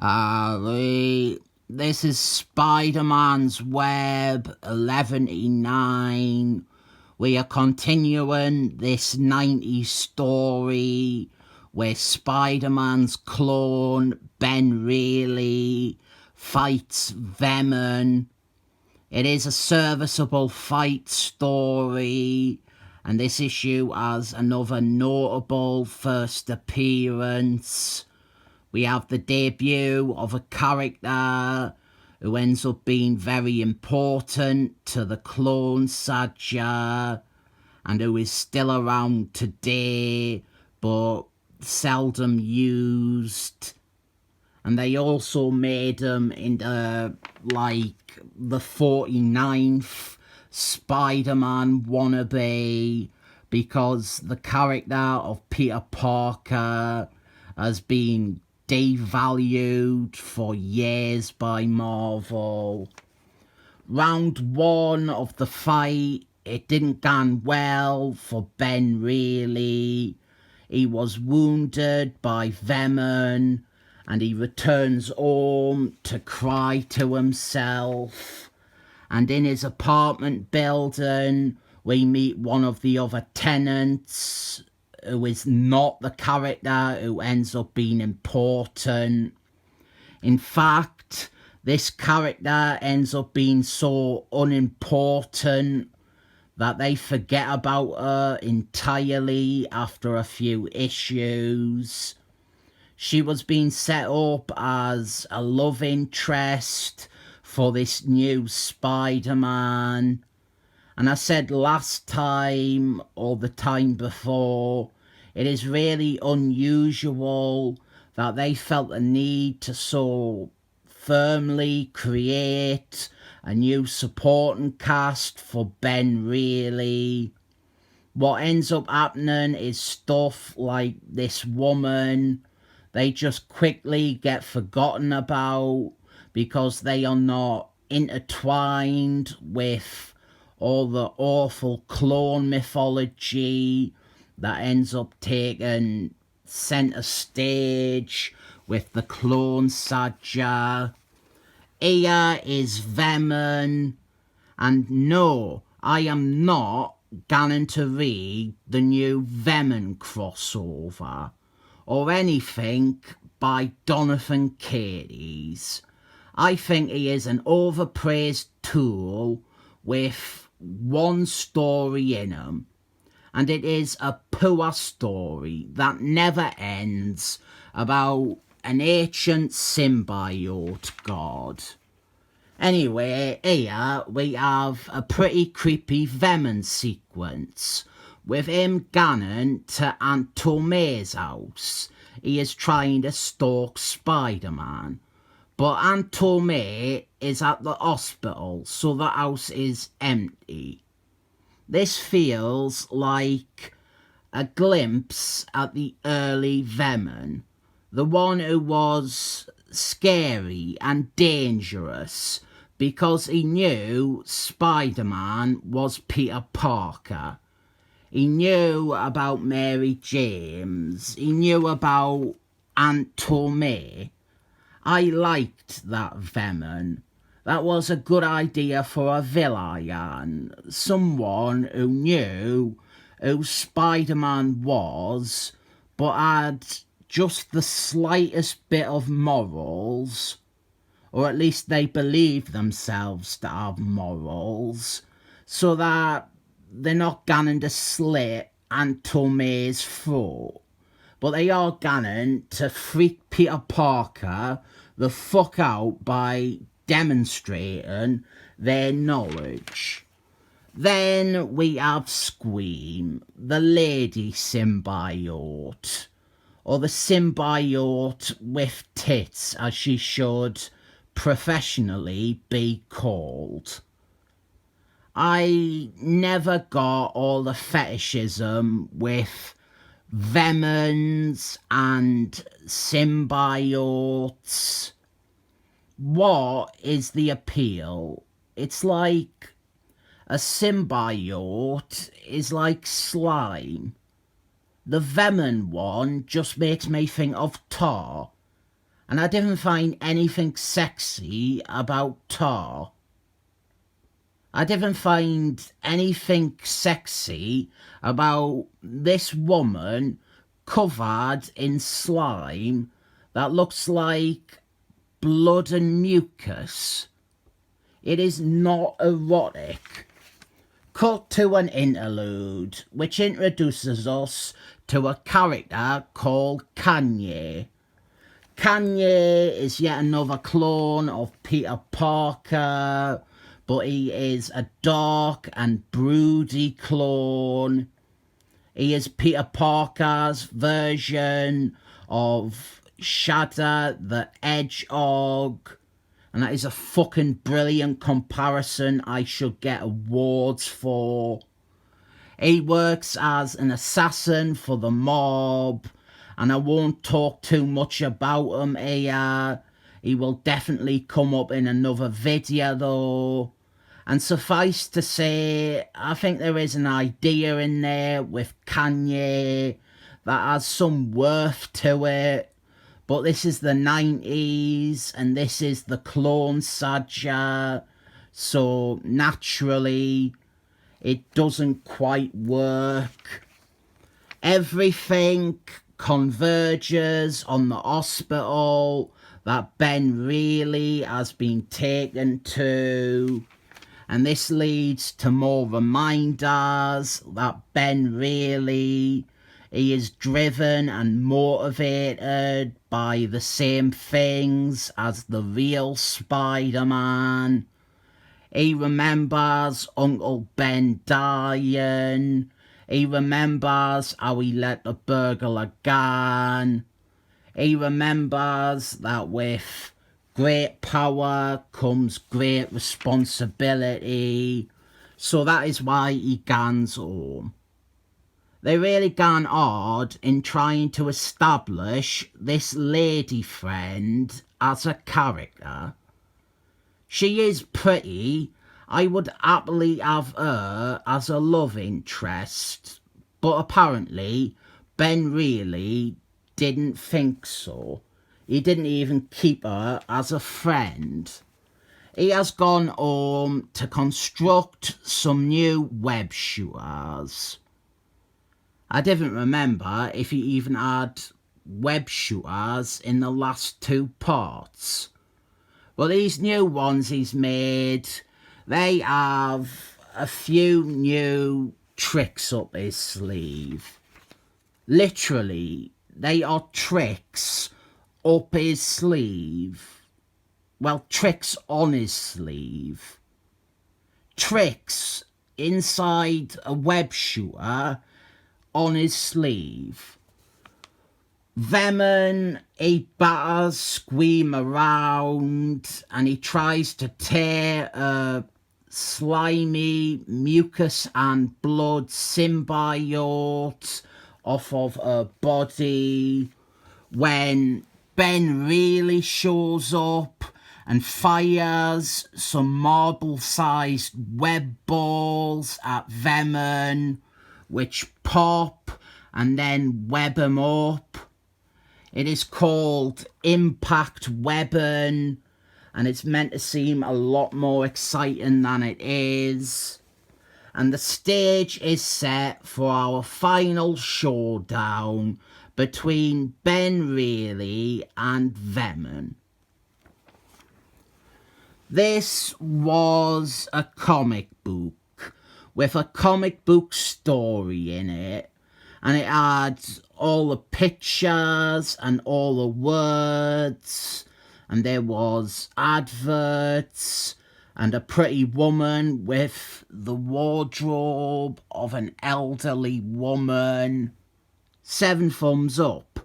This is Spider-Man's Web 1189. We are continuing this 90s story where Spider-Man's clone, Ben Reilly, fights Venom. It is a serviceable fight story, and this issue has another notable first appearance. We have the debut of a character who ends up being very important to the clone Saga and who is still around today but seldom used. And they also made him into like the 49th Spider-Man wannabe because the character of Peter Parker has been devalued for years by Marvel. Round one of the fight, it didn't go well for Ben Reilly. He was wounded by Venom and he returns home to cry to himself. And in his apartment building, we meet one of the other tenants who is not the character who ends up being important. In fact, this character ends up being so unimportant that they forget about her entirely after a few issues. She was being set up as a love interest for this new Spider-Man. And I said last time or the time before, it is really unusual that they felt the need to so firmly create a new supporting cast for Ben Reilly. What ends up happening is stuff like this woman, they just quickly get forgotten about because they are not intertwined with all the awful clone mythology that ends up taking centre stage with the clone Saga. Here is Venom, and no, I am not going to read the new Venom crossover or anything by Jonathan Cades. I think he is an overpraised tool with one story in him, and it is a poor story that never ends about an ancient symbiote god. Anyway, here we have a pretty creepy Venom sequence with him going to Aunt May's house. He is trying to stalk Spider-Man, but Aunt May is at the hospital, so the house is empty. This feels like a glimpse at the early Venom, the one who was scary and dangerous because he knew Spider-Man was Peter Parker. He knew about Mary James. He knew about Aunt May. I liked that Venom. That was a good idea for a villain. Someone who knew who Spider-Man was, but had just the slightest bit of morals, or at least they believe themselves to have morals, so that they're not going to slit Aunt May's throat, but they are going to freak Peter Parker the fuck out by demonstrating their knowledge. Then we have Scream, the lady symbiote, or the symbiote with tits, as she should professionally be called. I never got all the fetishism with Venoms and symbiotes. What is the appeal? It's like a symbiote is like slime. The Venom one just makes me think of tar. And I didn't find anything sexy about Tar. I didn't find anything sexy about this woman covered in slime that looks like blood and mucus. It is not erotic. Cut to an interlude, which introduces us to a character called Kanye. Kanye is yet another clone of Peter Parker, but he is a dark and broody clone. He is Peter Parker's version of Shadow the Hedgehog. And that is a fucking brilliant comparison I should get awards for. He works as an assassin for the mob, and I won't talk too much about him here. He will definitely come up in another video though. And suffice to say, I think there is an idea in there with Kanye that has some worth to it. But this is the 90s, and this is the Clone Saga, so naturally it doesn't quite work. Everything converges on the hospital that Ben Reilly has been taken to, and this leads to more reminders that Ben Reilly, he is driven and motivated by the same things as the real Spider-Man. He remembers Uncle Ben dying. He remembers how he let the burglar gun. He remembers that with great power comes great responsibility. So that is why he guns home. They really gone hard in trying to establish this lady friend as a character. She is pretty. I would happily have her as a love interest, but apparently Ben Reilly didn't think so. He didn't even keep her as a friend. He has gone home to construct some new web shooters. I didn't remember if he even had web shooters in the last two parts. Well, these new ones he's made, they have a few new tricks up his sleeve. Literally, they are tricks up his sleeve. Well, tricks on his sleeve. Tricks inside a web shooter on his sleeve. Venom, he batters Scream around, and he tries to tear a slimy mucus and blood symbiote off of her body when Ben Reilly shows up and fires some marble-sized web balls at Venom, which pop and then web him up. It is called Impact Weapon, and it's meant to seem a lot more exciting than it is. And the stage is set for our final showdown between Ben Reilly and Venom. This was a comic book with a comic book story in it, and it had all the pictures and all the words, and there was adverts and a pretty woman with the wardrobe of an elderly woman. 7 thumbs up.